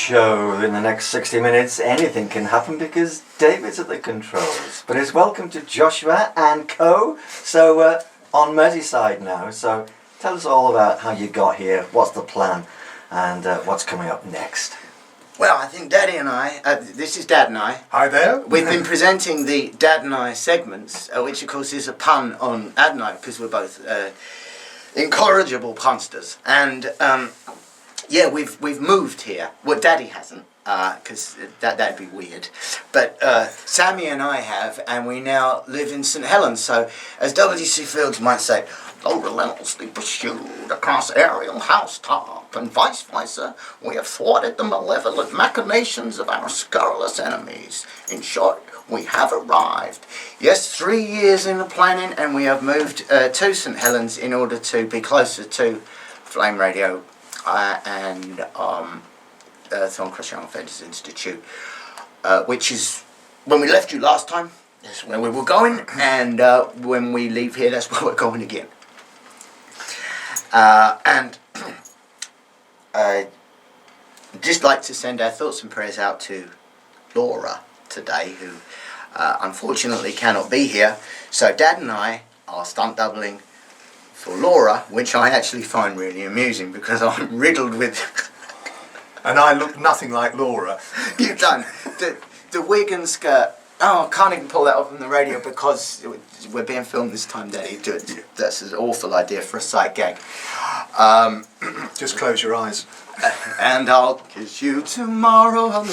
show. In the next 60 minutes, anything can happen because David's at the controls. But it's welcome to Joshua and Co. So, on Merseyside now. So, tell us all about how you got here, what's the plan, and what's coming up next. Well, I think Daddy and I, this is Dad and I. Hi there. We've been presenting the Dad and I segments, which of course is a pun on Ad and I, because we're both incorrigible punsters. And yeah, we've moved here. Well, Daddy hasn't, because that'd be weird. But Sammy and I have, and we now live in St Helens. So, as W.C. Fields might say, though relentlessly pursued across aerial housetop and vice versa, we have thwarted the malevolent machinations of our scurrilous enemies. In short, we have arrived. Yes, 3 years in the planning, and we have moved to St Helens in order to be closer to Flame Radio and Thorncross Young Offenders Institute, which is, when we left you last time, that's where we were going, and when we leave here, that's where we're going again. And I'd just like to send our thoughts and prayers out to Laura today, who unfortunately cannot be here. So Dad and I are stunt doubling for Laura, which I actually find really amusing because I'm riddled with... And I look nothing like Laura. You've done. The wig and skirt. Oh, I can't even pull that off on the radio because we're being filmed this time, Daddy. That's an awful idea for a sight gag. Just close your eyes. And I'll kiss you tomorrow.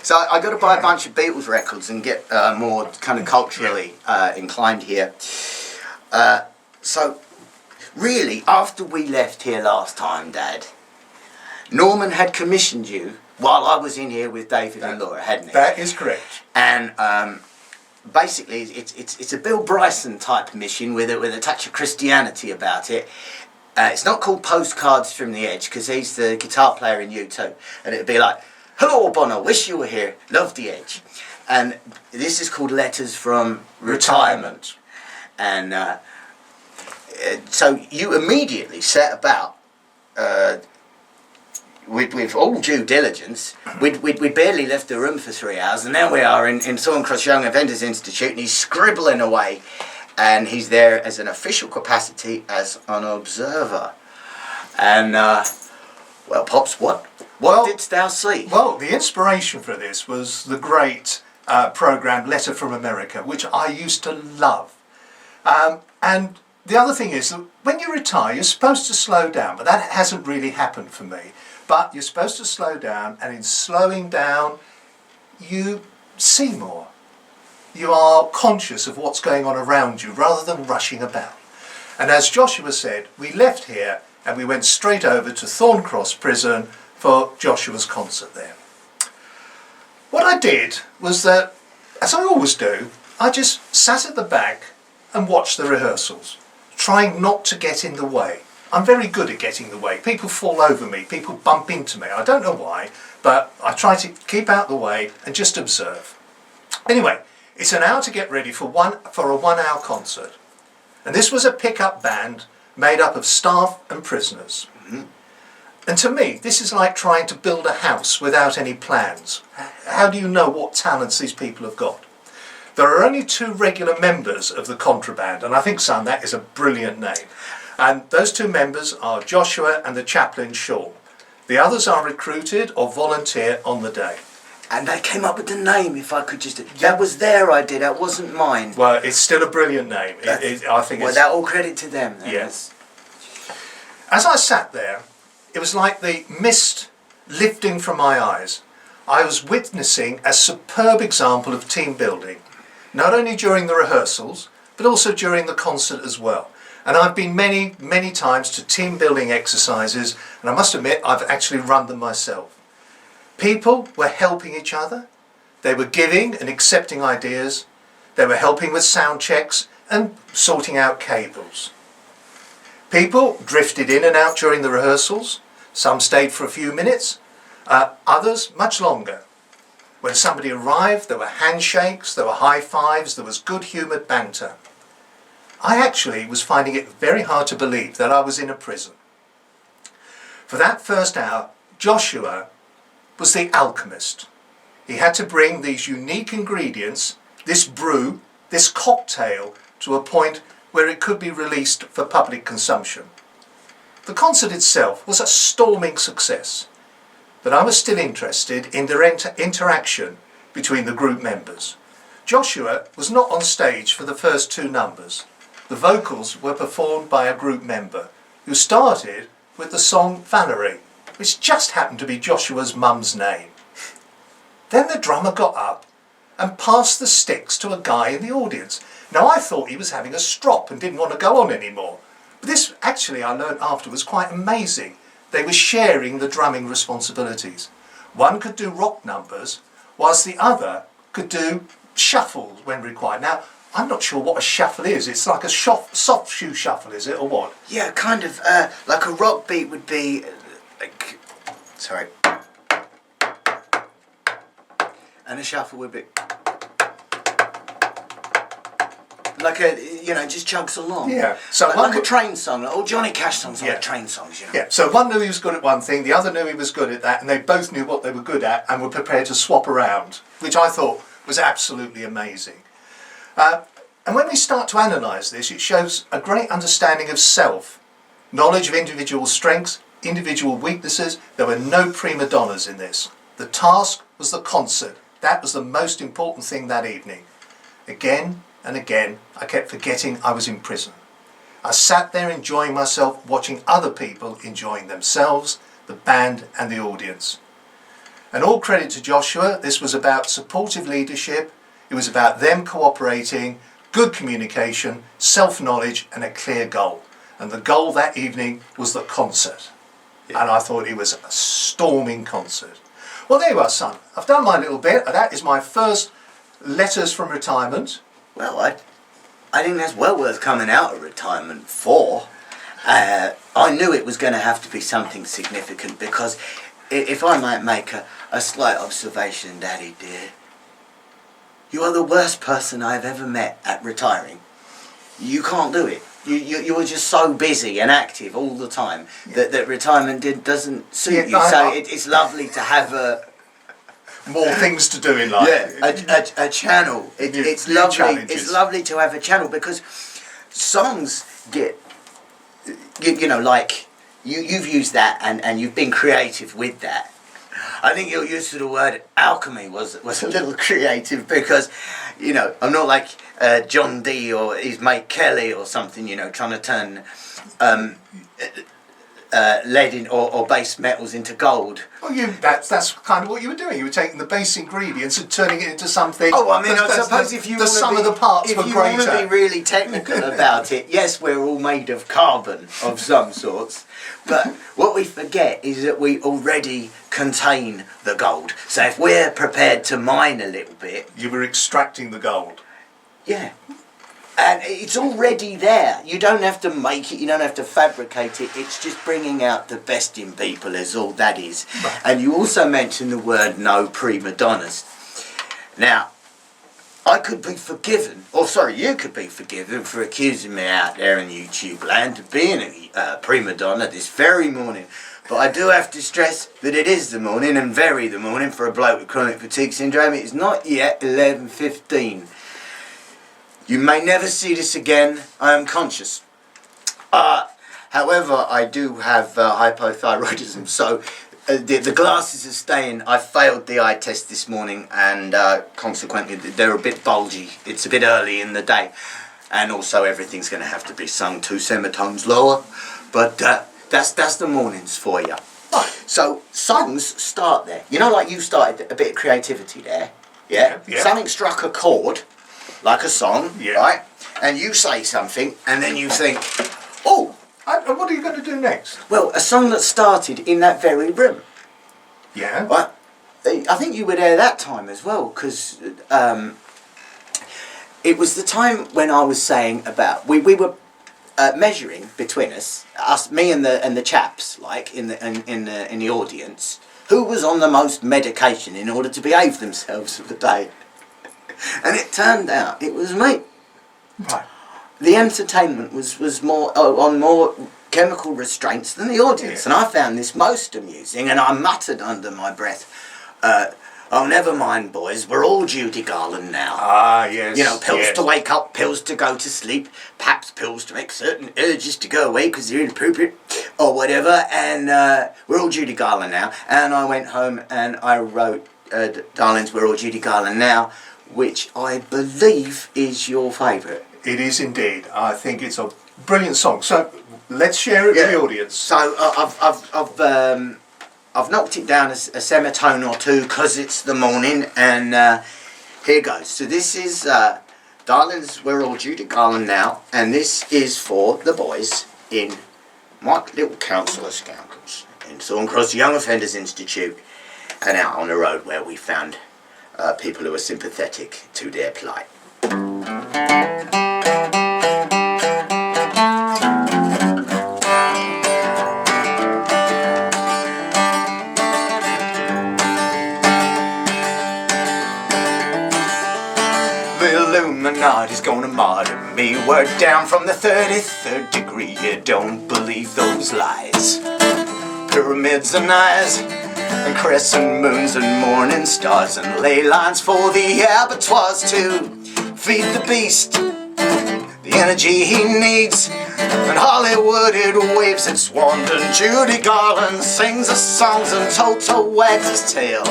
So I got to buy a bunch of Beatles records and get more kind of culturally inclined here. So really, after we left here last time, Dad, Norman had commissioned you while I was in here with David and Laura, hadn't he? That is correct. And basically, it's a Bill Bryson type mission with a touch of Christianity about it. It's not called Postcards from the Edge because he's the guitar player in U2, and it'd be like, "Hello, Bono, wish you were here, love the Edge," and this is called Letters from Retirement. And so you immediately set about. With all due diligence, we'd barely left the room for 3 hours, and now we are in Thorncross Young Offenders Institute, and he's scribbling away, and he's there as an official capacity as an observer. And, well, Pops, what didst thou see? Well, the inspiration for this was the great programme Letter from America, which I used to love. And the other thing is that when you retire, you're supposed to slow down, but that hasn't really happened for me. But you're supposed to slow down, and in slowing down, you see more. You are conscious of what's going on around you rather than rushing about. And as Joshua said, we left here and we went straight over to Thorncross Prison for Joshua's concert there. What I did was that, as I always do, I just sat at the back and watched the rehearsals, trying not to get in the way. I'm very good at getting in the way. People fall over me, people bump into me. I don't know why, but I try to keep out the way and just observe. Anyway, it's an hour to get ready for a 1 hour concert. And this was a pickup band made up of staff and prisoners. Mm-hmm. And to me, this is like trying to build a house without any plans. How do you know what talents these people have got? There are only 2 regular members of the Contraband, and I think, son, that is a brilliant name. And those 2 members are Joshua and the chaplain Sean. The others are recruited or volunteer on the day. And they came up with the name, if I could just... That was their idea, that wasn't mine. Well, it's still a brilliant name. I think well, that all credit to them then. Yes. As I sat there, it was like the mist lifting from my eyes. I was witnessing a superb example of team building, not only during the rehearsals, but also during the concert as well. And I've been many, many times to team building exercises, and I must admit I've actually run them myself. People were helping each other, they were giving and accepting ideas, they were helping with sound checks and sorting out cables. People drifted in and out during the rehearsals, some stayed for a few minutes, others much longer. When somebody arrived, there were handshakes, there were high fives, there was good-humoured banter. I actually was finding it very hard to believe that I was in a prison. For that first hour, Joshua was the alchemist. He had to bring these unique ingredients, this brew, this cocktail, to a point where it could be released for public consumption. The concert itself was a storming success, but I was still interested in the interaction between the group members. Joshua was not on stage for the first two numbers. The vocals were performed by a group member who started with the song Valerie, which just happened to be Joshua's mum's name. Then the drummer got up and passed the sticks to a guy in the audience. Now I thought he was having a strop and didn't want to go on anymore. But this, actually, I learned after, was quite amazing. They were sharing the drumming responsibilities. One could do rock numbers, whilst the other could do shuffles when required. Now, I'm not sure what a shuffle is. It's like a soft shoe shuffle, is it, or what? Yeah, kind of. Like a rock beat would be like. Sorry. And a shuffle would be like just chugs along. Yeah. So like a train song, or Johnny Cash songs, yeah. like train songs. Yeah. So one knew he was good at one thing, the other knew he was good at that, and they both knew what they were good at and were prepared to swap around, which I thought was absolutely amazing. And when we start to analyse this, it shows a great understanding of self, knowledge of individual strengths, individual weaknesses. There were no prima donnas in this. The task was the concert. That was the most important thing that evening. Again and again, I kept forgetting I was in prison. I sat there enjoying myself, watching other people enjoying themselves, the band and the audience. And all credit to Joshua, this was about supportive leadership. It was about them cooperating, good communication, self-knowledge and a clear goal. And the goal that evening was the concert. Yeah. And I thought it was a storming concert. Well, there you are, son. I've done my little bit. That is my first letters from retirement. Well, I think that's well worth coming out of retirement for. I knew it was going to have to be something significant because if I might make a slight observation, Daddy dear, you are the worst person I've ever met at retiring. You can't do it. You were just so busy and active all the time that retirement doesn't suit you. So it's lovely to have more things to do in life. Yeah, a channel. It's lovely. Challenges. It's lovely to have a channel because songs get, like you've used that and you've been creative with that. I think your use of the word alchemy was a little creative because, I'm not like John Dee or his mate Kelly or something, trying to turn lead in or base metals into gold. Well, that's kind of what you were doing. You were taking the base ingredients and turning it into something. Oh, I mean, I suppose if you the sum of the parts were greater. If you want to be really technical about it, yes, we're all made of carbon of some sorts. But what we forget is that we already contain the gold. So if we're prepared to mine a little bit... You were extracting the gold. Yeah. And it's already there. You don't have to make it, you don't have to fabricate it. It's just bringing out the best in people is all that is. Right. And you also mentioned the word no prima donnas. Now, I could be forgiven, you could be forgiven for accusing me out there in YouTube land of being a prima donna this very morning. But I do have to stress that it is the morning and very the morning for a bloke with chronic fatigue syndrome. It's not yet 11:15. You may never see this again. I am conscious. However, I do have hypothyroidism, so the glasses are staying. I failed the eye test this morning, and consequently, they're a bit bulgy. It's a bit early in the day, and also everything's going to have to be sung 2 semitones lower. But that's the mornings for you. So songs start there. Like you started a bit of creativity there. Yeah. Something struck a chord. Like a song, right? And you say something, and then you think, oh, what are you going to do next? Well, a song that started in that very room. Yeah. Right? I think you were there that time as well, because it was the time when I was saying about we were measuring between us, me and the chaps, like in the audience, who was on the most medication in order to behave themselves for the day. And it turned out it was me. Right. The entertainment was more on more chemical restraints than the audience, and I found this most amusing. And I muttered under my breath, Oh, never mind, boys. We're all Judy Garland now. Ah, yes. You know, pills yes. to wake up, pills to go to sleep, perhaps pills to make certain urges to go away because they're inappropriate or whatever. And we're all Judy Garland now. And I went home and I wrote Darlings, We're All Judy Garland Now, which I believe is your favourite. It is indeed. I think it's a brilliant song. So let's share it with the audience. So I've knocked it down a semitone or two because it's the morning, and here goes. So this is Darlings, We're All Judy Garland Now, and this is for the boys in my little council of scoundrels in Thorncross Young Offenders Institute, and out on the road where we found people who are sympathetic to their plight. Illuminati's gonna martyr me. Word down from the 33rd degree. You don't believe those lies. Pyramids and eyes, and crescent moons and morning stars, and ley lines for the abattoirs to feed the beast the energy he needs. And Hollywood, it waves its wand, and Judy Garland sings her songs, and Toto wags his tail.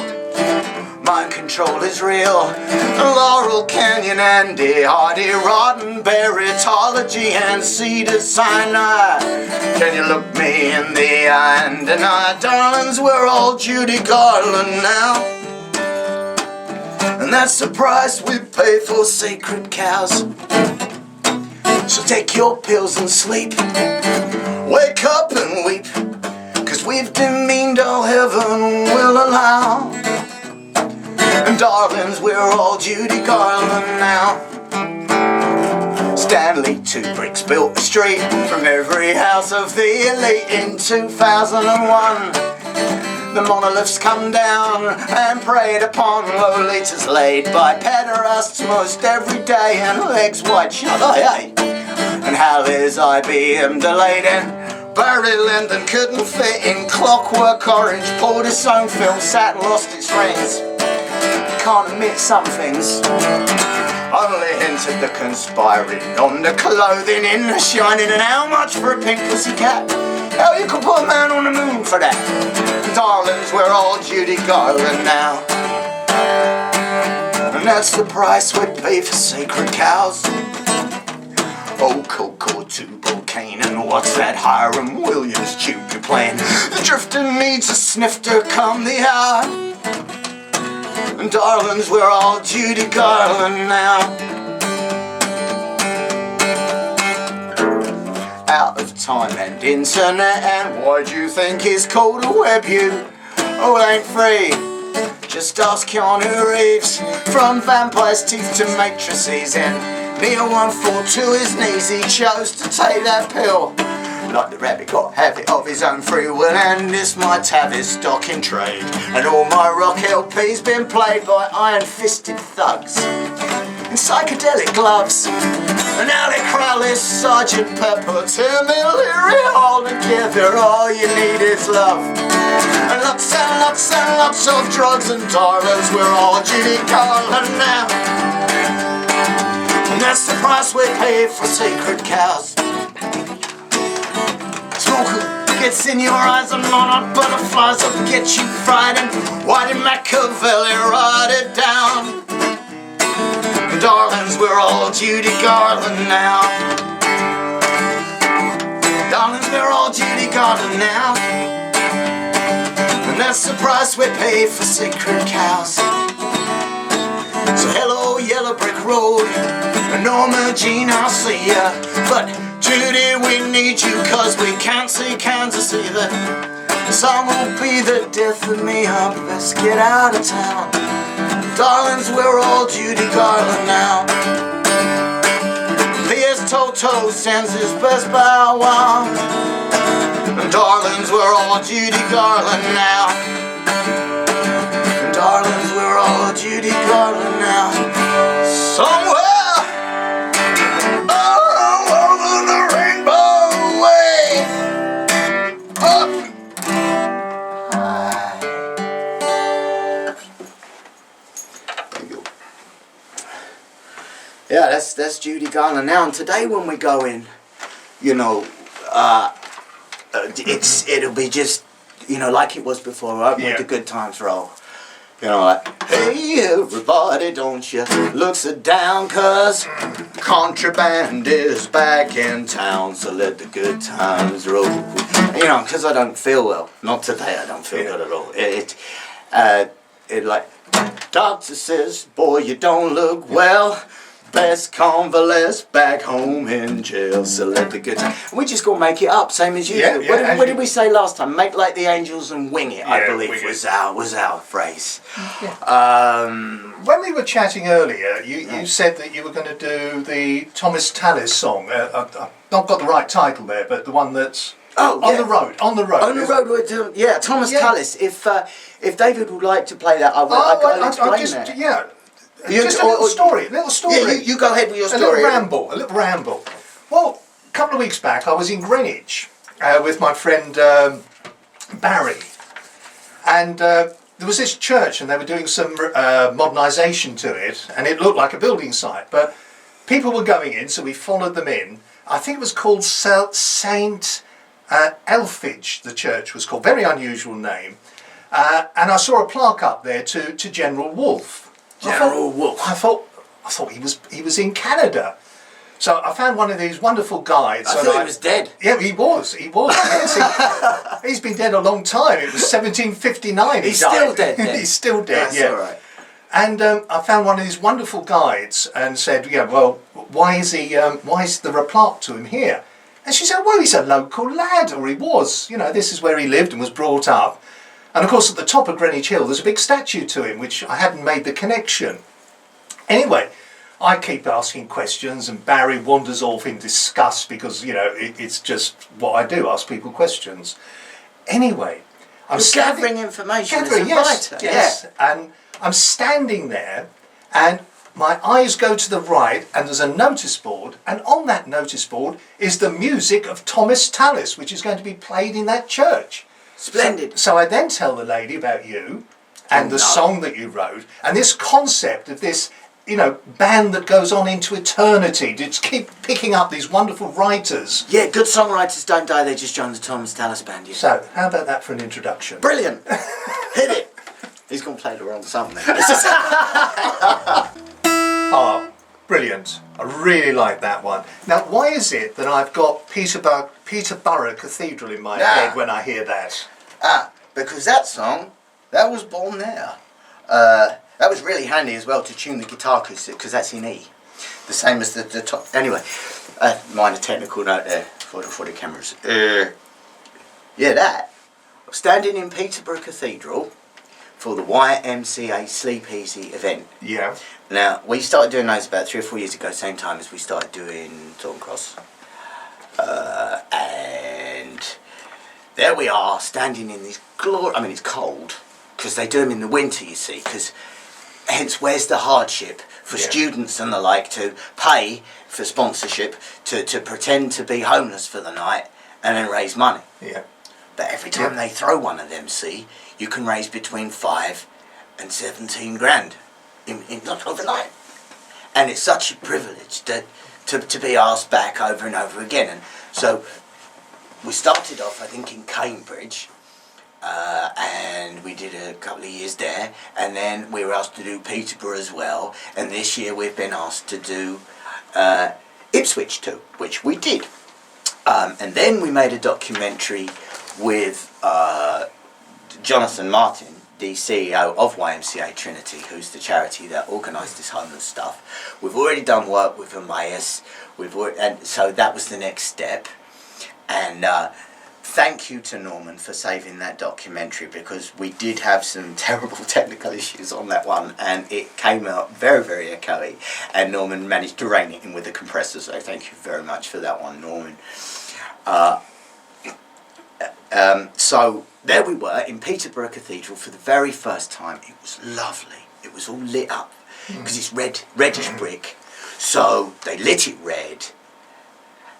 Mind control is real. Laurel Canyon, Andy Hardy, Roddenberry, Tology, and Cedar Sinai. Can you look me in the eye and deny, darlings, we're all Judy Garland now? And that's the price we pay for sacred cows. So take your pills and sleep. Wake up and weep, 'cause we've demeaned all heaven will allow. And darlings, we're all Judy Garland now. Stanley Kubrick's built a street from every house of the elite in 2001. The monoliths come down and preyed upon Lolitas laid by pederasts most every day, and legs wide shut, aye. And how is IBM delayed, and Barry Lyndon couldn't fit in Clockwork Orange, poured his own film, sat and lost its reins. Can't admit some things. Only hinted the conspiring on the clothing in the shining, and how much for a pink pussycat? Hell, you could put a man on the moon for that. Darlings, we're all Judy Garland now. And that's the price we pay for sacred cows. Oh, Coco Tubal Kane, and what's that Hiram Williams tune you're playing? The drifter needs a snifter come the hour. And darlings, we're all Judy Garland now. Out of time and internet, and why do you think it's called a web, you? Oh, it ain't free. Just ask Keanu Reeves. From vampire's teeth to matrices, and Neo 142 his knees, he chose to take that pill. Like the rabbit got habit of his own free will, and this might have his stock in trade. And all my rock LP's been played by iron-fisted thugs in psychedelic gloves. And Ali Crowley, Sergeant Pepper, Tim and Leary, all together, all you need is love. And lots of drugs, and darlings, we're all Judy Garland now. And that's the price we pay for sacred cows. Smoke gets in your eyes, and monarch butterflies will get you fried. And why did Machiavelli write it down? Darlings, we're all Judy Garland now. Darlings, we're all Judy Garland now. And that's the price we pay for sacred cows. So hello, yellow brick road, Norma Jean, I'll see ya. But Judy, we need you, 'cause we can't see Kansas either. The song will be the death of me, I best get out of town. Darlings, we're all Judy Garland now. P.S. Toto sends his best bow wow. And darlings, we're all Judy Garland now. And darlings, we're all Judy Garland now. Somewhere over the rainbow way up high. Yeah, that's Judy Garland now. And today when we go in, you know, it'll be just, you know, like it was before. Open with the good times roll. You know, like, hey everybody, don't you look so down, 'cause contraband is back in town, so let the good times roll. You know, 'cause I don't feel well. Not today, I don't feel good at all. It like, doctor says, boy, you don't look well. Best convalesce back home in jail, so let the good time. We just gonna make it up, same as usual. What did we say last time? Make like the angels and wing it, I believe was our phrase. When we were chatting earlier, you said that you were going to do the Thomas Tallis song. I've not got the right title there, but the one that's on the road. On the road, yeah, Thomas Tallis. If David would like to play that, I'll explain that. Yeah. Just a little story. Yeah, you go ahead with your story. A little ramble. Well, a couple of weeks back, I was in Greenwich with my friend Barry, and there was this church, and they were doing some modernisation to it, and it looked like a building site. But people were going in, so we followed them in. I think it was called Saint Elphege. The church was called. Very unusual name. And I saw a plaque up there to General Wolfe. I thought he was in Canada. So I found one of these wonderful guides. I thought he was dead. Yeah, he was. Yes, he's been dead a long time. It was 1759. He's still dead. Then. He's still dead. That's all right. And I found one of these wonderful guides and said, "Yeah, well, why is there a plaque to him here?" And she said, "Well, he's a local lad, or he was. You know, this is where he lived and was brought up." And of course, at the top of Greenwich Hill, there's a big statue to him, which I hadn't made the connection. Anyway, I keep asking questions, and Barry wanders off in disgust because, you know, it's just what I do, ask people questions. Anyway, I'm gathering information. Yes. And I'm standing there, and my eyes go to the right, and there's a notice board, and on that notice board is the music of Thomas Tallis, which is going to be played in that church. Splendid. So I then tell the lady about you and the song that you wrote, and this concept of this, you know, band that goes on into eternity, to keep picking up these wonderful writers. Yeah, good songwriters don't die, they just join the Thomas Tallis band. Yeah. So, how about that for an introduction? Brilliant. Hit it. He's going to play the wrong song then. Oh, brilliant. I really like that one. Now, why is it that I've got Peterborough Cathedral in my head when I hear that? Because that song, that was born there. That was really handy as well to tune the guitar because that's in E. The same as the top. Anyway, minor technical note there for the cameras. That. Standing in Peterborough Cathedral for the YMCA Sleep Easy event. Yeah. Now, we started doing those about 3 or 4 years ago, same time as we started doing Thorn Cross. And there we are, standing in this I mean, it's cold, because they do them in the winter, you see, because hence where's the hardship for students and the like to pay for sponsorship to pretend to be homeless for the night and then raise money. Yeah. But every time they throw one of them, see, you can raise between 5 and 17 grand in not overnight. And it's such a privilege to be asked back over and over again. And so we started off, I think, in Cambridge, and we did a couple of years there, and then we were asked to do Peterborough as well, and this year we've been asked to do Ipswich too, which we did. And then we made a documentary with Jonathan Martin, the CEO of YMCA Trinity, who's the charity that organised this homeless stuff. We've already done work with Emmaus, and so that was the next step. And thank you to Norman for saving that documentary, because we did have some terrible technical issues on that one, and it came out very, very echoey, and Norman managed to rein it in with the compressor, so thank you very much for that one, Norman. So there we were in Peterborough Cathedral for the very first time. It was lovely. It was all lit up because it's reddish brick. So they lit it red,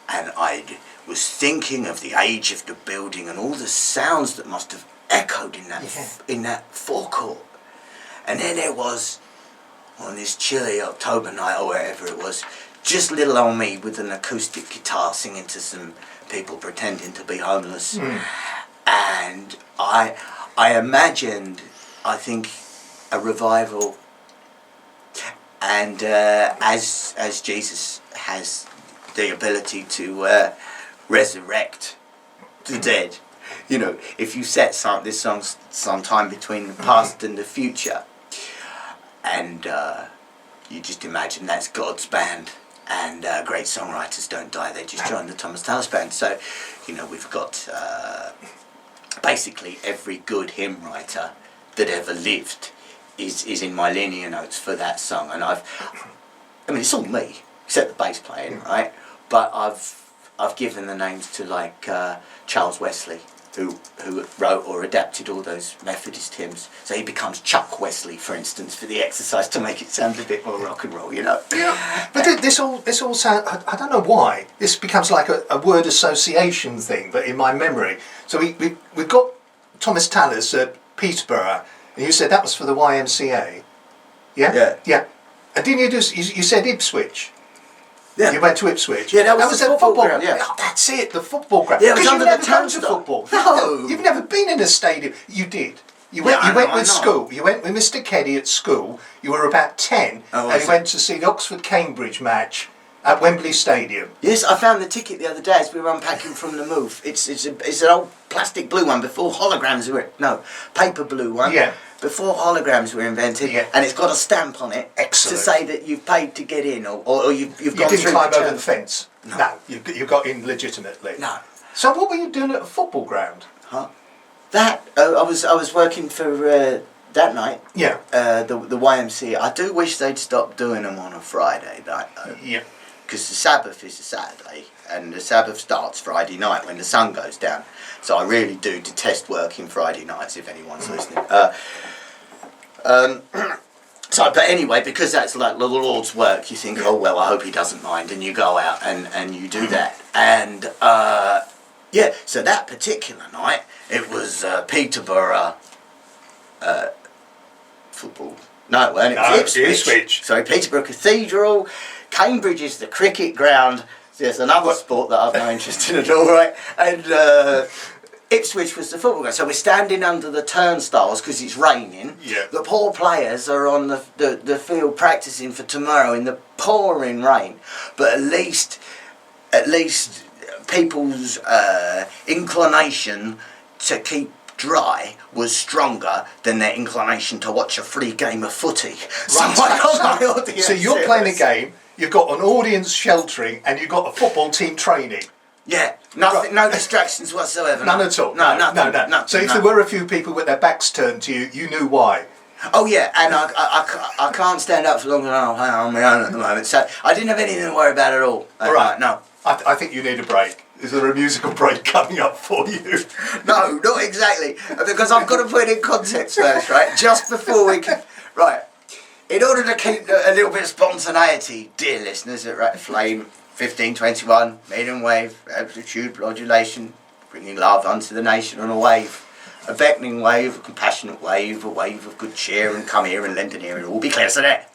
and I was thinking of the age of the building and all the sounds that must have echoed in that forecourt. And then there was on this chilly October night or wherever it was, just little old me with an acoustic guitar singing to some people pretending to be homeless. And I imagined, I think, a revival, and as Jesus has the ability to resurrect the dead, you know, if you set this song sometime between the past and the future, and you just imagine that's God's band, and great songwriters don't die, they just join the Thomas Tallis band. So, you know, we've got basically every good hymn writer that ever lived is in my linear notes for that song. And I mean, it's all me, except the bass playing, right? But I've given the names to like Charles Wesley, who wrote or adapted all those Methodist hymns. So he becomes Chuck Wesley, for instance, for the exercise, to make it sound a bit more rock and roll, you know. Yeah. But this all sounds, I don't know why, this becomes like a word association thing, but in my memory. So we've got Thomas Tallis at Peterborough, and you said that was for the YMCA. Yeah? Yeah. Yeah. And didn't you you said Ipswich? Yeah. You went to Ipswich? Yeah, that was the football ground, yeah. Oh, that's it, the football ground. Yeah, it was Because under you've the never gone to turnstile. football. No. You've never been in a stadium. You did. You went with school. You went with Mr. Keddy at school. You were about 10, and you went to see the Oxford-Cambridge match at Wembley Stadium. Yes, I found the ticket the other day as we were unpacking from the move. It's an old plastic blue one before holograms were... No, paper blue one. Yeah. Before holograms were invented, Yeah. and it's got a stamp on it. Excellent. To say that you've paid to get in, or you've You gone didn't through climb the over term. the fence. No, you got in legitimately. No. So what were you doing at a football ground? Huh? That I was working for that night. Yeah. The YMCA. I do wish they'd stop doing them on a Friday night though. Yeah. Because the Sabbath is a Saturday, and the Sabbath starts Friday night when the sun goes down. So I really do detest working Friday nights, if anyone's listening. So, but anyway, because that's like the Lord's work, you think, oh well, I hope he doesn't mind, and you go out and you do that. And yeah, so that particular night, it was Peterborough football. No, it weren't. It was Ipswich. Sorry, Peterborough Cathedral. Cambridge is the cricket ground. There's another sport that I've no interest in at all, right? And Ipswich was the football ground. So we're standing under the turnstiles because it's raining. Yeah. The poor players are on the field practicing for tomorrow in the pouring rain. But at least people's inclination to keep dry was stronger than their inclination to watch a free game of footy. So I got my audience. So you're playing a game, you've got an audience sheltering, and you've got a football team training. Yeah, nothing, no distractions whatsoever. None at all. No, nothing. So if there were a few people with their backs turned to you, you knew why. Oh yeah, and I can't stand up for longer than I'm on my own at the moment. So I didn't have anything to worry about at all. All right. No. I think you need a break. Is there a musical break coming up for you? No, not exactly. Because I've got to put it in context first, right? Just before we can... Right. In order to keep a little bit of spontaneity, dear listeners at Rat Flame 1521, maiden wave, amplitude, modulation, bringing love unto the nation on a wave. A beckoning wave, a compassionate wave, a wave of good cheer, and come here and lend an ear and all be clear to there.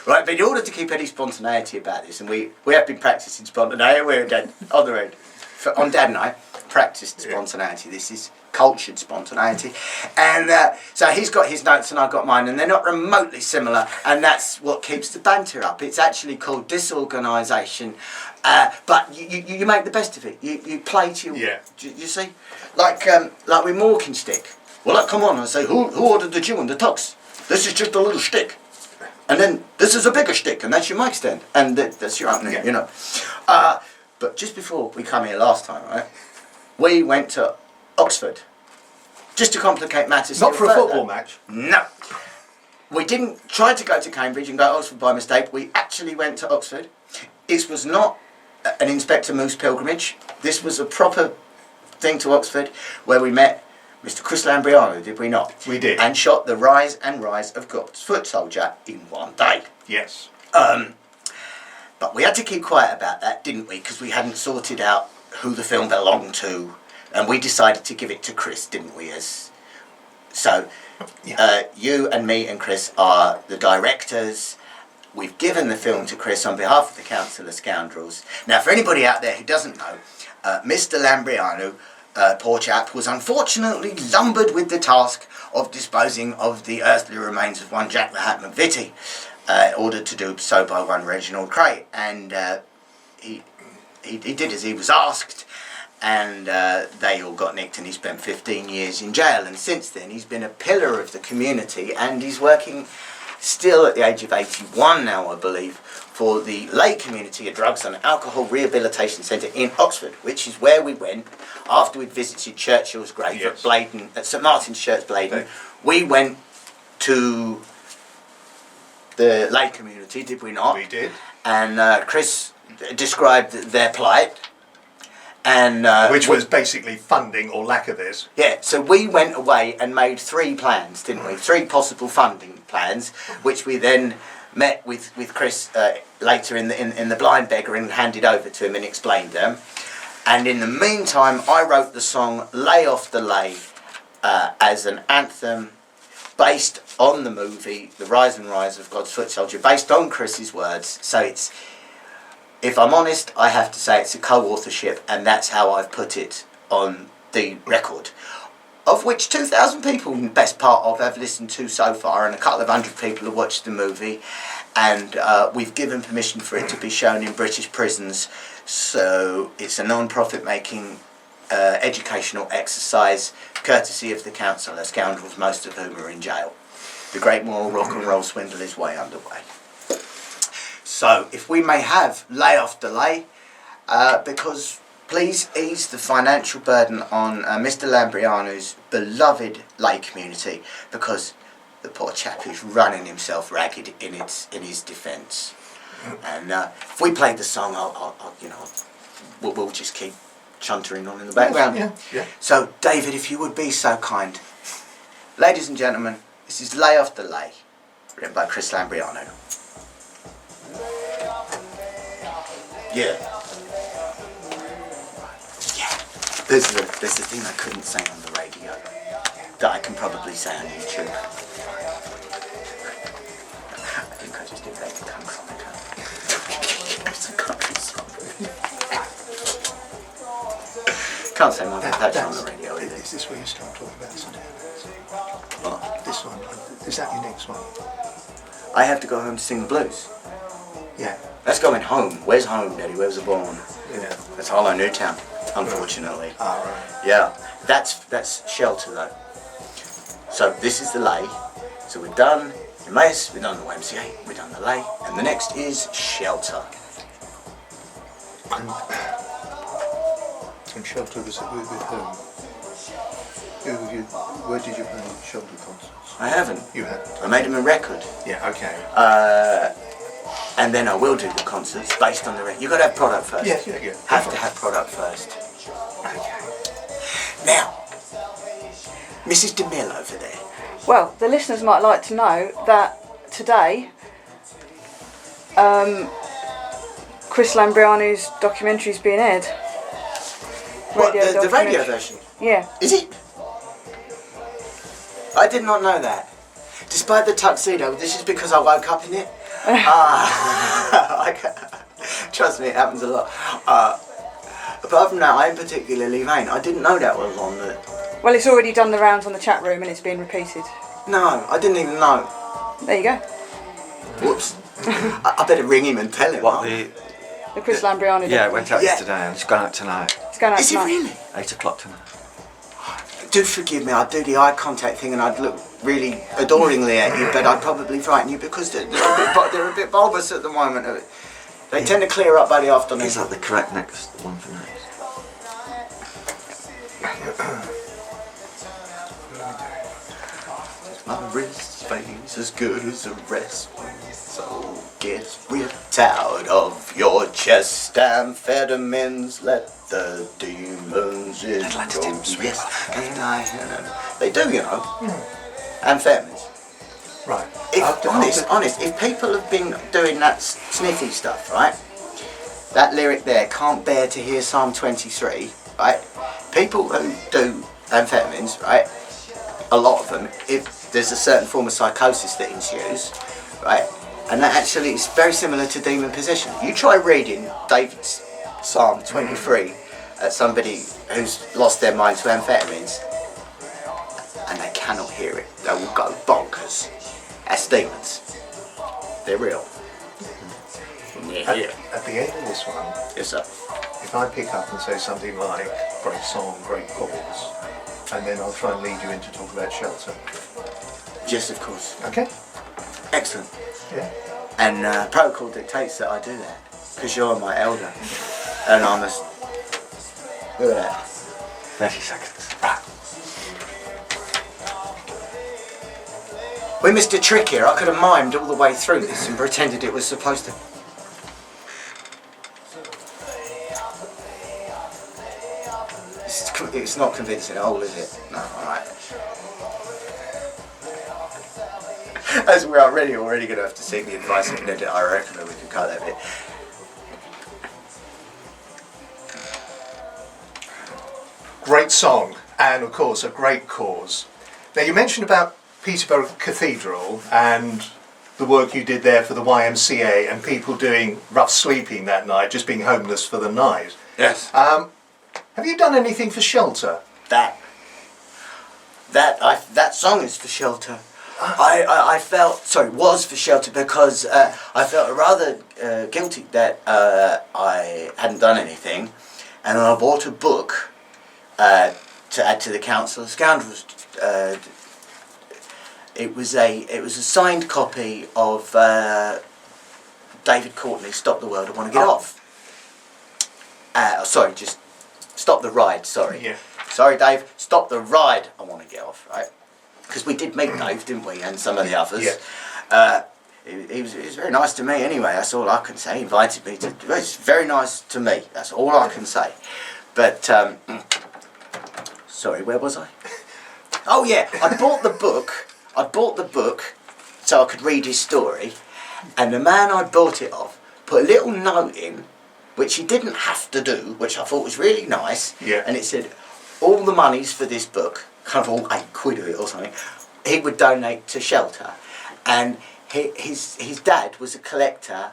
Right, but in order to keep any spontaneity about this, and we have been practising spontaneity, we're on the road. On Dad and I practised spontaneity. This is cultured spontaneity. And so he's got his notes and I've got mine, and they're not remotely similar, and that's what keeps the banter up. It's actually called disorganisation, but you make the best of it. You play to your... Yeah. You see? Like with Walking Stick. Well, like, come on, I say, who ordered the Jew and the tux? This is just a little stick. And then this is a bigger stick, and that's your mic stand. And that's your opening, you know. But just before we come here last time, right, we went to Oxford. Just to complicate matters. Not for a football match? No. We didn't try to go to Cambridge and go to Oxford by mistake. We actually went to Oxford. It was not an Inspector Moose pilgrimage. This was a proper thing to Oxford where we met Mr. Chris Lambriano, did we not? We did. And shot The Rise and Rise of God's Foot Soldier in one day. Yes. But we had to keep quiet about that, didn't we? Because we hadn't sorted out who the film belonged to. And we decided to give it to Chris, didn't we? So, you and me and Chris are the directors, we've given the film to Chris on behalf of the Council of Scoundrels. Now, for anybody out there who doesn't know, Mr. Lambrianou, poor chap, was unfortunately lumbered with the task of disposing of the earthly remains of one Jack the Hat McVitie, ordered to do so by one Reginald Cray, and he did as he was asked, and they all got nicked, and he spent 15 years in jail, and since then he's been a pillar of the community, and he's working still at the age of 81 now, I believe, for the lay community, a drugs and alcohol rehabilitation centre in Oxford, which is where we went after we'd visited Churchill's grave at Blaydon, at St Martin's Church, Blaydon. We went to the lay community, did we not? We did. And Chris described their plight. And which was basically funding or lack of it. Yeah, so we went away and made 3 plans, didn't we? 3 possible funding plans, which we then met with Chris later in the Blind Beggar and handed over to him and explained them. And in the meantime, I wrote the song "Lay Off the Lay" as an anthem based on the movie The Rise and Rise of God's Foot Soldier, based on Chris's words. So it's, if I'm honest, I have to say it's a co-authorship, and that's how I've put it on the record, of which 2,000 people, best part of, have listened to so far, and a couple of hundred people have watched the movie, and we've given permission for it to be shown in British prisons. So it's a non-profit making educational exercise, courtesy of the Council of Scoundrels, most of whom are in jail. The great moral rock and roll swindle is way underway. So, if we may have "Lay Off the Lay," because please ease the financial burden on Mr. Lambrianou's beloved lay community, because the poor chap is running himself ragged in his defence. And if we played the song, we'll just keep chuntering on in the background. Yeah. So, David, if you would be so kind, ladies and gentlemen, this is "Lay Off the Lay," written by Chris Lambrianou. Yeah. There's the thing I couldn't say on the radio that I can probably say on YouTube. I think I just did that to come from it. It's a country song. Can't say more than that on the radio either. Is this where you start talking about something? What? This one? Is that your next one? I have to go home to sing the blues. Yeah. That's going home. Where's home, Daddy? Where's the born? Yeah. That's Hollow Newtown, unfortunately. Right. Yeah, that's Shelter though. So this is the lay. So we've done Emmaus, we've done the YMCA, we've done the lay, and the next is Shelter. And Shelter was with whom? Where did you play Shelter concerts? I haven't. You haven't? I made him a record. Yeah, okay. And then I will do the concerts based on the record. You've got to have product first. Yeah. Have to have product first. Okay. Now, Mrs. DeMille over there. Well, the listeners might like to know that today, Chris Lambrianou's documentary is being aired. What, the radio documentary. version? Yeah. Is it? I did not know that. Despite the tuxedo, this is because I woke up in it. Trust me, it happens a lot. Apart from that, I am particularly vain. I didn't know that was on the... Well, it's already done the rounds on the chat room and it's being repeated. No, I didn't even know. There you go. Whoops. I better ring him and tell him. What, The Chris Lambrianou Yeah, it went out Yeah. yesterday and it's gone out tonight. It's going out Is it tonight. really? 8 o'clock tonight. Do forgive me, I'd do the eye contact thing and I'd look really adoringly at you, but I'd probably frighten you because they're a bit bulbous at the moment. They tend to clear up by the afternoon. Is that the correct next one for next? My wrist face as good as the rest, so get ripped out of your chest. Amphetamines, let the demons in. Yes, they do, you know. Amphetamines. Right. Honest, if people have been doing that sniffy stuff, right? That lyric there, can't bear to hear Psalm 23, right? People who do amphetamines, right? A lot of them, if there's a certain form of psychosis that ensues, right? And that actually is very similar to demon possession. You try reading David's Psalm 23 at somebody who's lost their mind to amphetamines, and they cannot hear it. They will go bonkers. That's demons. They're real. At the end of this one, Yes, sir. if I pick up and say something like great song, great chords, and then I'll try and lead you in to talk about shelter. Yes, of course. Okay? Excellent. Yeah. And protocol dictates that I do that, because you're my elder, and I must. Look at that. 30 seconds. We missed a trick here. I could have mimed all the way through this and pretended it was supposed to. It's not convincing at all, is it? No, alright. As we are already going to have to seek the advice of an editor, I reckon that we can cut that bit. Great song, and of course a great cause. Now you mentioned about Peterborough Cathedral and the work you did there for the YMCA and people doing rough sleeping that night, just being homeless for the night. Yes. Have you done anything for shelter? That song is for shelter. I was for shelter because I felt rather guilty that I hadn't done anything, and I bought a book to add to the Council of Scoundrels. It was a signed copy of David Courtney's "Stop the World, I Want to Get Off." Just Stop the Ride. Sorry. Yeah. Sorry, Dave. Stop the Ride, I Want to Get Off. Right. Because we did meet Dave, didn't we, and some of the others. Yeah. He was very nice to me anyway, that's all I can say. He invited me to... It was very nice to me, that's all I can say. But, sorry, where was I? Oh yeah, I bought the book so I could read his story, and the man I bought it off put a little note in, which he didn't have to do, which I thought was really nice. Yeah. And it said, all the monies for this book, kind of all £8 of it or something, he would donate to shelter. And his dad was a collector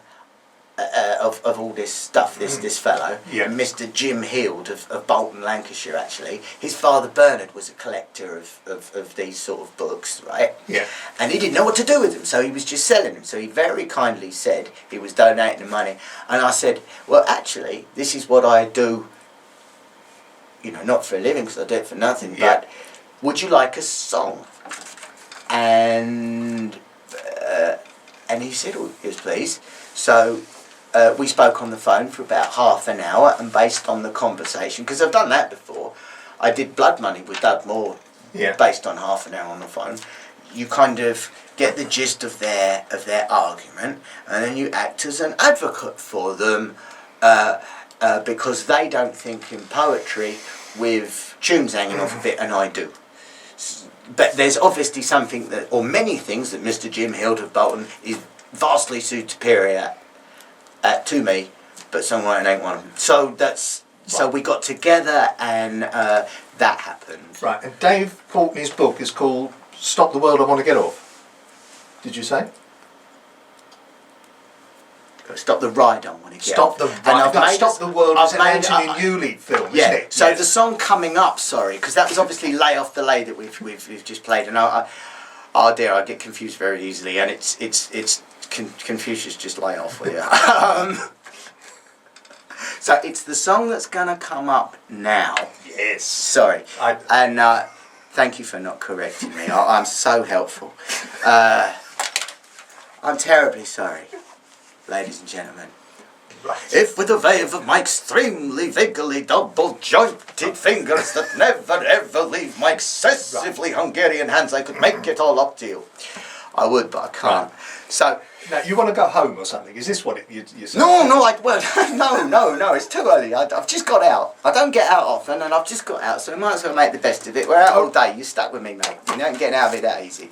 of all this stuff, this fellow, Yeah. Mr. Jim Heald of Bolton, Lancashire, actually. His father Bernard was a collector of these sort of books, right? Yeah. And he didn't know what to do with them, so he was just selling them. So he very kindly said he was donating the money. And I said, well, actually, this is what I do, not for a living, because I do it for nothing, Yeah. but would you like a song? And he said, oh, yes, please. So we spoke on the phone for about half an hour, and based on the conversation, because I've done that before, I did Blood Money with Doug Moore, Yeah. based on half an hour on the phone. You kind of get the gist of their argument, and then you act as an advocate for them, because they don't think in poetry with tunes hanging off of it, and I do. But there's obviously something that, or many things that Mr. Jim Heald of Bolton is vastly superior to me, but songwriting ain't one of them. So so we got together, and that happened. Right, and Dave Courtney's book is called Stop the World, I Want to Get Off. Did you say? Stop the Ride, I Want to Get Stop the Off. And I've made Stop the World I've is an made- Anthony Newley film, Yeah, isn't it? so Yes. the song coming up, sorry, because that was obviously Lay Off the Lay that we've just played, and oh dear, I get confused very easily, and it's Confucius, just lay off with you. So it's the song that's gonna come up now. Yes. Sorry, and thank you for not correcting me. I'm so helpful. I'm terribly sorry, ladies and gentlemen. Right. If with a wave of my extremely vaguely double-jointed fingers that never ever leave my excessively Hungarian hands, I could make it all up to you. I would, but I can't. Right. So, Now, you want to go home or something? Is this what you're saying? no, no, it's too early. I've just got out. I don't get out often, and I've just got out, so we might as well make the best of it. We're out all day. You're stuck with me, mate. You ain't getting out of it that easy.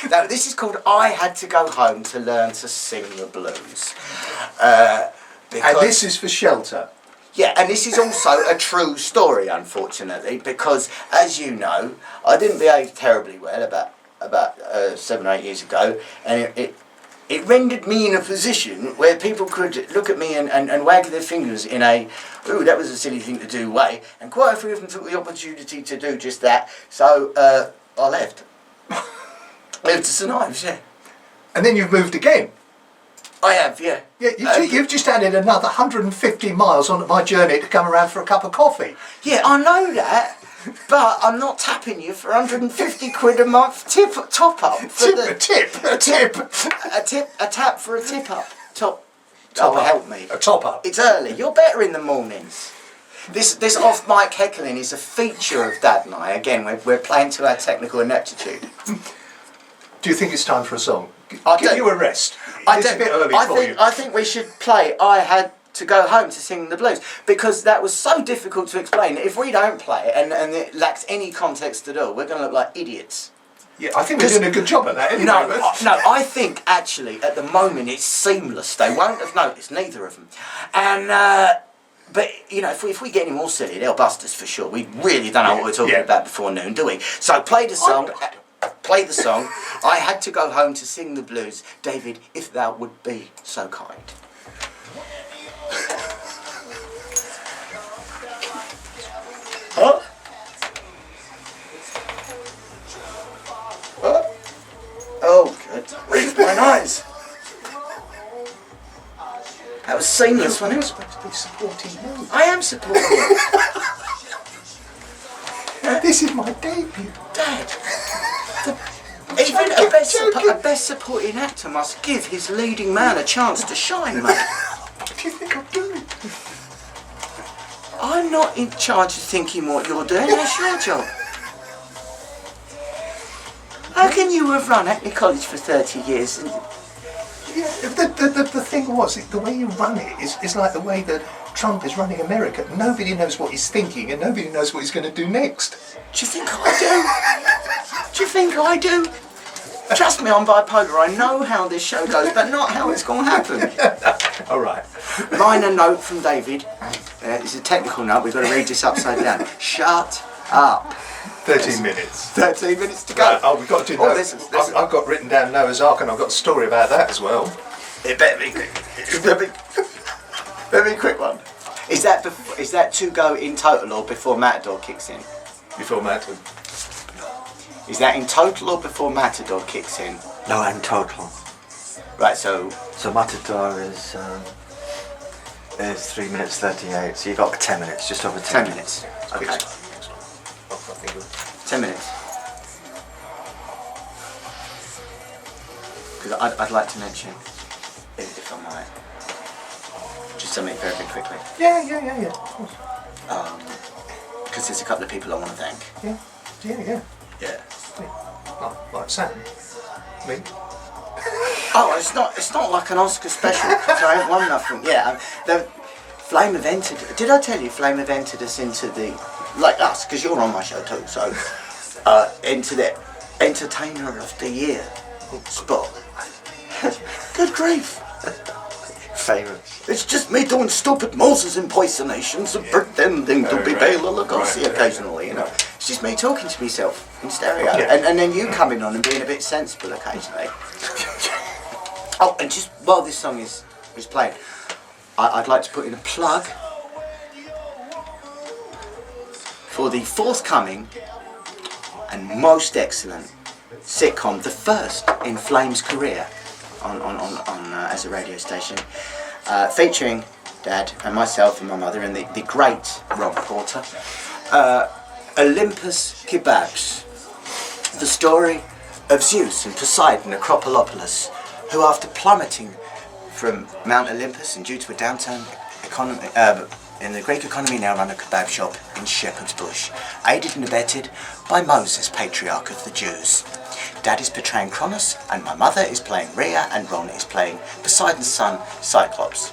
Now, this is called I Had to Go Home to Learn to Sing the Blues. And this is for shelter. Yeah, and this is also a true story, unfortunately, because, as you know, I didn't behave terribly well about 7 or 8 years ago, and it rendered me in a position where people could look at me and wag their fingers in a, ooh, that was a silly thing to do way, and quite a few of them took the opportunity to do just that, so I left. Left to St Ives, yeah. And then you've moved again. I have, yeah. Yeah, you've just added another 150 miles onto my journey to come around for a cup of coffee. Yeah, I know that, but I'm not tapping you for 150 quid a month top up. A tap For a tip up. Top Oh, up. help me. A top up. It's early. You're better in the mornings. This off mic heckling is a feature of Dad and I. Again, we're playing to our technical ineptitude. Do you think it's time for a song? I Give do. you a rest. It's a bit early for you. I think we should play I Had to Go Home to Sing the Blues, because that was so difficult to explain. If we don't play it and it lacks any context at all, we're going to look like idiots. Yeah, I think we're doing a good job at that anyway. No, I think actually at the moment it's seamless. They won't have noticed, neither of them. And but you know, if we get any more silly, they'll bust us for sure. We really don't know what we're talking about before noon, do we? So play the song. Play the song. I Had to Go Home to Sing the Blues. David, if thou would be so kind. Huh? Huh? Oh, good. Read my eyes. That was seamless, wasn't it? supposed to be supporting me. I am supporting you. This is my debut. Dad. Even a best supporting actor must give his leading man a chance to shine, mate. What do you think I'm doing? I'm not in charge of thinking what you're doing. That's your job. How can you have run Hackney College for 30 years? And Yeah, the thing was, the way you run it is like the way that Trump is running America. Nobody knows what he's thinking and nobody knows what he's going to do next. do you think I do? Do you think I do? Trust me, I'm bipolar. I know how this show goes, but not how it's going to happen. All right. Minor note from David. It's a technical note. We've got to read this upside down. Shut up. 13 minutes. 13 minutes to go. Right, oh, we've got to do that. Listen. I've got written down Noah's Ark and I've got a story about that as well. It better be quick. Better be a quick one. Is that to go in total or before Matador kicks in? Before Matt. Is that in total or before Matador kicks in? No, in total. Right, so So Matador is 3 minutes 38. So you got 10 minutes, just over 10 10 minutes. Okay. I think we'll- 10 minutes. Because I'd like to mention, if I might, just something very, very quickly. Yeah. Of course. Because there's a couple of people I want to thank. Yeah. Yeah. Oh, like Sam. Me. Oh, it's not like an Oscar special. So I ain't won nothing. Yeah, the Flame have entered. Did I tell you Flame have entered us into the, like us, because you're on my show too. So into the Entertainer of the Year spot. Good grief! Famous. It's just me doing stupid Moses impersonations and pretending to be Bela Lugosi occasionally. You know, it's just me talking to myself in stereo, and then you coming on and being a bit sensible occasionally. Oh, and just while this song is playing, I'd like to put in a plug for the forthcoming and most excellent sitcom, the first in Flame's career on as a radio station, featuring Dad and myself and my mother and the great Rob Porter, Olympus Kebabs, the story of Zeus and Poseidon Acropoliopoulos, who after plummeting from Mount Olympus and due to a downturn in the Greek economy now run a kebab shop in Shepherd's Bush, aided and abetted by Moses, patriarch of the Jews. Dad is portraying Kronos and my mother is playing Rhea and Ron is playing Poseidon's son, Cyclops.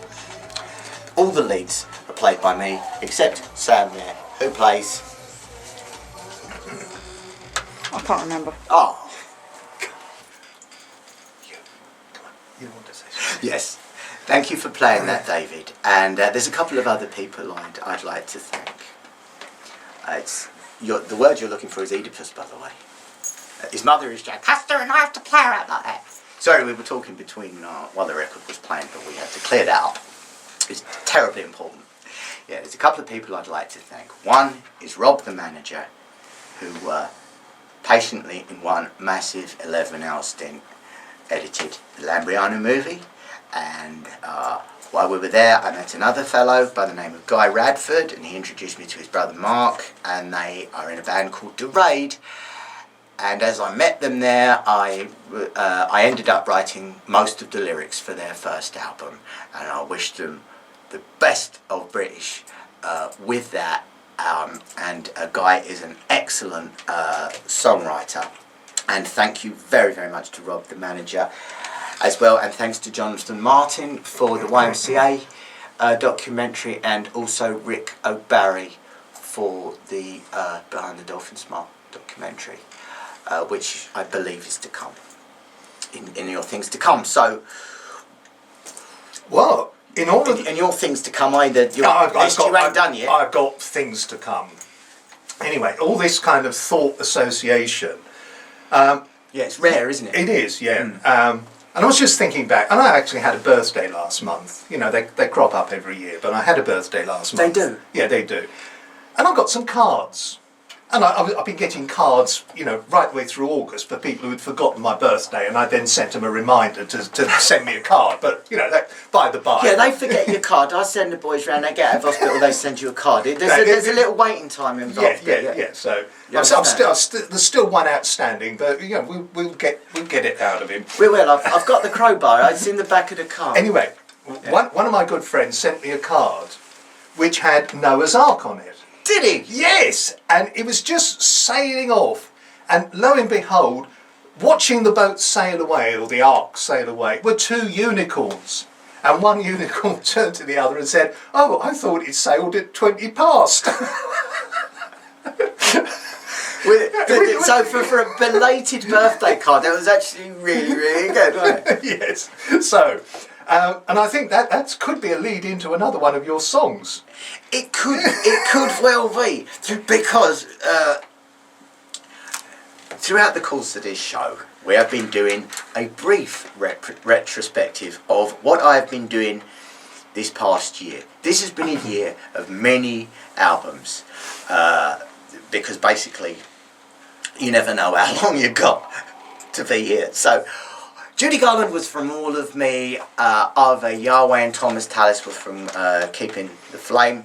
All the leads are played by me, except Sam there, who plays... I can't remember. Oh, You want to say something? yes. Thank you for playing that, David. And there's a couple of other people I'd like to thank. The word you're lgoing for is Oedipus, by the way. His mother is Jack Custer, and I have to play her out like that. Sorry, we were talking between while the record was playing, but we had to clear that up. It's terribly important. Yeah, there's a couple of people I'd like to thank. One is Rob, the manager, who patiently, in one massive 11-hour stint, edited the Lambriano movie. And while we were there, I met another fellow by the name of Guy Radford, and he introduced me to his brother Mark, and they are in a band called The Raid. And as I met them there, I ended up writing most of the lyrics for their first album, and I wished them the best of British with that. And Guy is an excellent songwriter. And thank you very, very much to Rob, the manager, as well. And thanks to Jonathan Martin for the YMCA documentary, and also Rick O'Barry for the Behind the Dolphin Smile documentary. Which I believe is to come in your things to come. So, Well, in order... in your things to come, either your list you ain't done yet. I've got things to come. Anyway, all this kind of thought association. Yeah, it's rare, isn't it? It is, yeah. And I was just thinking back, and I actually had a birthday last month. You know, they crop up every year, but I had a birthday last month. They do? Yeah, they do. And I got some cards. And I've been getting cards, you know, right the way through August for people who had forgotten my birthday, and I then sent them a reminder to send me a card. But, you know, that, by the by. Yeah, they forget your card. I send the boys round, they get out of hospital, they send you a card. There's a little waiting time involved. Yeah. So there's still one outstanding, but, you know, we'll get it out of him. We will. I've got the crowbar. It's in the back of the car. Anyway, one of my good friends sent me a card which had Noah's Ark on it. Did he? Yes, and it was just sailing off, and lo and behold, watching the boat sail away, or the ark sail away, were two unicorns. And one unicorn turned to the other and said, "Oh, I thought it sailed at 20 past." So for a belated birthday card, that was actually really, really good, wasn't it? Yes. So, and I think that could be a lead into another one of your songs. It could well be, because throughout the course of this show, we have been doing a brief retrospective of what I have been doing this past year. This has been a year of many albums, because basically you never know how long you've got to be here. So Judy Garland was from All of Me, Ave Yahweh and Thomas Tallis was from Keeping the Flame.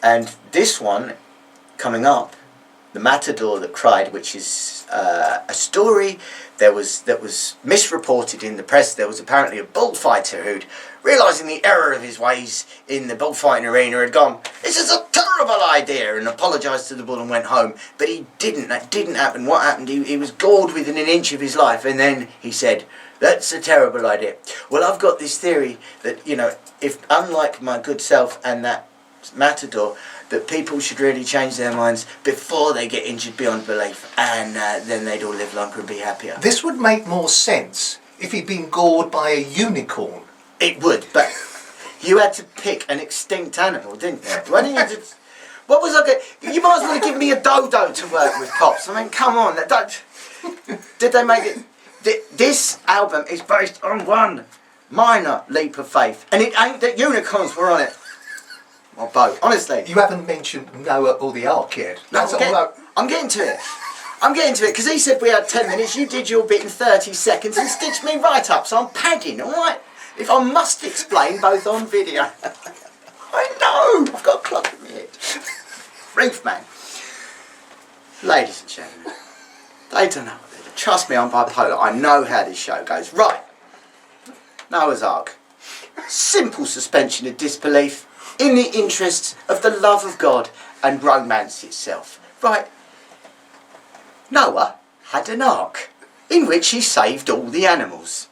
And this one, coming up, The Matador That Cried, which is a story that was misreported in the press. There was apparently a bullfighter who'd, realising the error of his ways in the bullfighting arena, had gone, "This is a terrible idea," and apologised to the bull and went home. But he didn't. That didn't happen. What happened? He was gored within an inch of his life, and then he said, "That's a terrible idea." Well, I've got this theory that, you know, if, unlike my good self and that matador, that people should really change their minds before they get injured beyond belief, and then they'd all live longer and be happier. This would make more sense if he'd been gored by a unicorn. It would, but you had to pick an extinct animal, didn't you? Why didn't you just... What was I going... You might as well have given me a dodo to work with, Pops. I mean, come on. Did they make it... This album is based on one minor leap of faith, and it ain't that unicorns were on it. Or boat, honestly. You haven't mentioned Noah or the Ark yet. No, I'm getting to it. I'm getting to it, because he said we had 10 minutes, you did your bit in 30 seconds and stitched me right up, so I'm padding, alright? If I must explain, both on video. I know! I've got a clock in my head. Reef man. Ladies and gentlemen, they don't know what they do. Trust me, I'm bipolar. I know how this show goes. Right. Noah's Ark. Simple suspension of disbelief in the interests of the love of God and romance itself. Right. Noah had an ark in which he saved all the animals.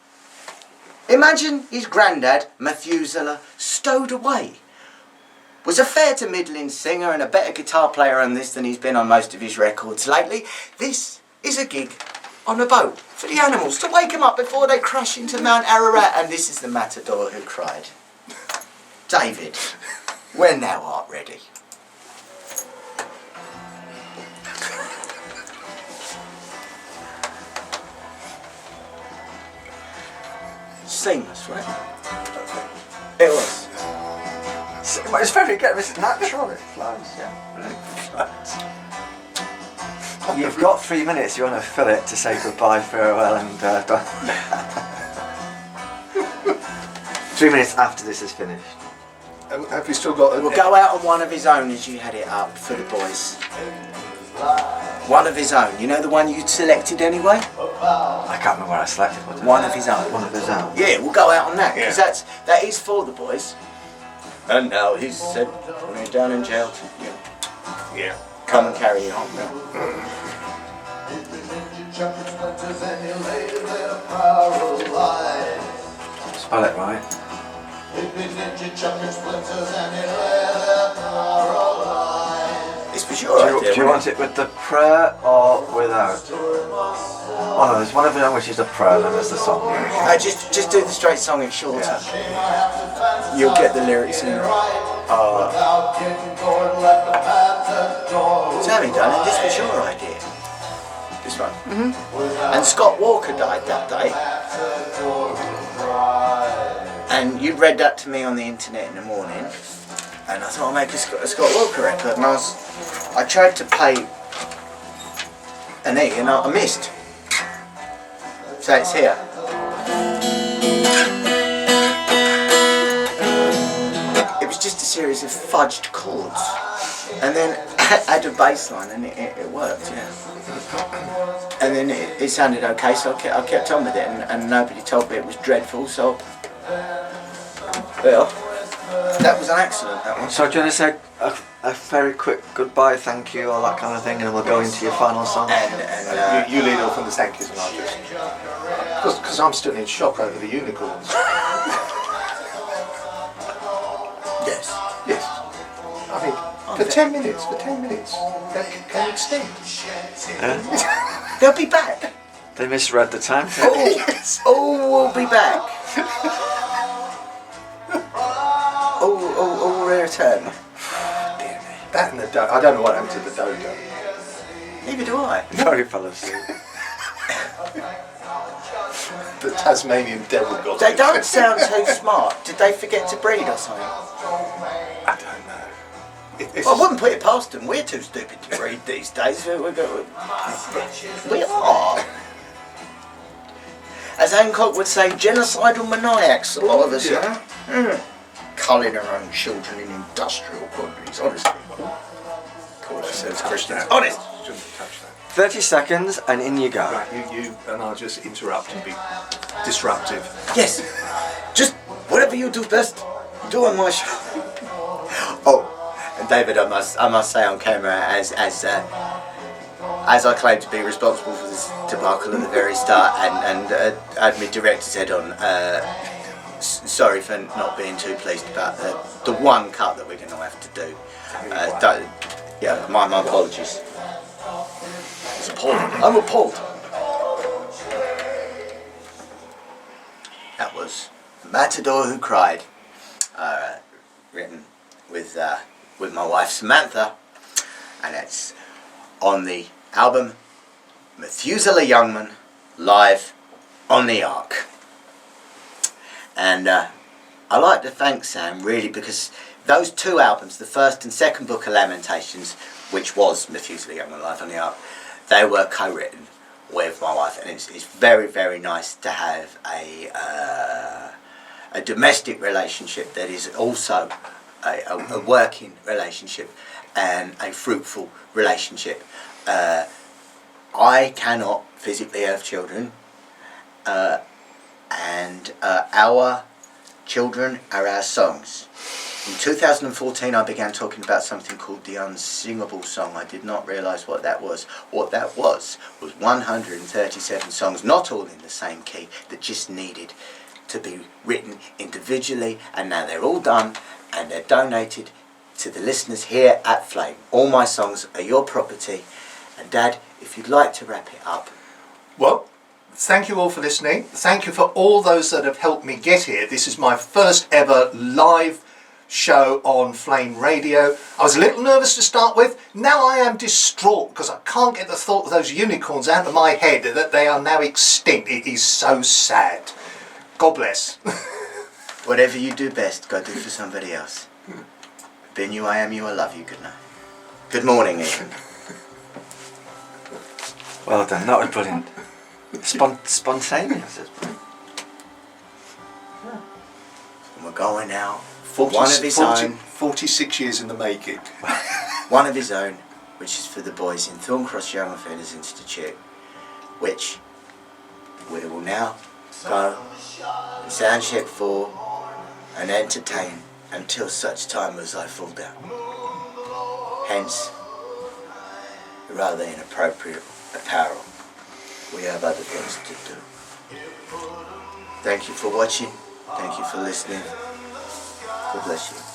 Imagine his granddad, Methuselah, stowed away. Was a fair to middling singer and a better guitar player on this than he's been on most of his records lately. This is a gig on a boat for the animals, to wake them up before they crash into Mount Ararat. And this is the matador who cried. David, when thou art ready. seamless, right? It was. Well, it's very good. It's natural. It flows. Yeah. You've got 3 minutes. You want to fill it to say goodbye, farewell, and 3 minutes after this is finished. Have you still got? We'll go out on one of his own as you had it up for the boys. One of his own. You know the one you selected anyway? I can't remember what I selected. One of his own. One of his own. Yeah, we'll go out on that because Yeah. that is for the boys. And now he's said when you're down in jail to Yeah. come and carry you home. Spell it right. This was your idea. Do you want it with the prayer or without? Oh no, there's one of them which is the prayer, then there's the song. Just do the straight song in shorter. You'll get the lyrics in. Sammy done it. This was your idea. This one. And Scott Walker died that day. And you read that to me on the internet in the morning. And I thought I'll make a Scott Walker record. And I tried to play an E and I missed. So it's here. It was just a series of fudged chords. And then add a bass line and it worked, yeah. And then it sounded okay, so I kept on with it and nobody told me it was dreadful, so... Well, that was an accident, that one. So do you want to say a very quick goodbye, thank you, all that kind of thing, and we'll go into your final song? You lead off on the thank yous and I'll just... Because I'm still in shock over the unicorns. Yes. Yes. I mean, for 10 minutes, that can extend. They'll be back. They misread the time. We'll be back. We'll return. Dear me. That and the dodo. I don't know what happened to the dodo. Neither do I. Very fell asleep. The Tasmanian devil got They it. don't sound so smart. Did they forget to breed or something? I don't know. It's Well, I wouldn't put it past them. We're too stupid to breed these days. We are. As Hancock would say, genocidal maniacs, a lot of us, Yeah. you know? Culling their own children in industrial quantities, honestly. Of course, says Christians. Honest. Shouldn't touch that. 30 seconds and in you go. Right, you and I'll just interrupt and be disruptive. Yes. Just whatever you do best, do on my show. Oh, and David, I must say on camera, as I claim to be responsible for this debacle at the very start, and had my director's head on. Sorry for not being too pleased about the one cut that we're going to have to do. My apologies. It's appalling. I'm appalled. That was Matador Who Cried, written with my wife Samantha, and it's on the album Methuselah Youngman Live on the Ark. And I'd like to thank Sam really, because those two albums, the first and second book of Lamentations, which was Methuselah Youngman Live on the Ark, they were co-written with my wife, and it's very, very nice to have a domestic relationship that is also a working relationship and a fruitful relationship. I cannot physically have children, and our children are our songs. In 2014 I began talking about something called the unsingable song. I did not realise what that was. What that was 137 songs, not all in the same key, that just needed to be written individually, and now they're all done and they're donated to the listeners here at Flame. All my songs are your property, and Dad, if you'd like to wrap it up. Well, thank you all for listening. Thank you for all those that have helped me get here. This is my first ever live show on Flame Radio. I was a little nervous to start with. Now I am distraught because I can't get the thought of those unicorns out of my head, that they are now extinct. It is so sad. God bless. Whatever you do best, go do for somebody else. Been you, I am you, I love you. Good night. Good morning, Ian. Well done, that was brilliant. Spontaneous. It's brilliant. And we're going now for one of his own. 46 years in the making. One of his own, which is for the boys in Thorncross Young Offenders Institute, which we will now go and sound check for and entertain until such time as I fall down. Hence, rather inappropriate apparel. We have other things to do. Thank you for watching. Thank you for listening. God bless you.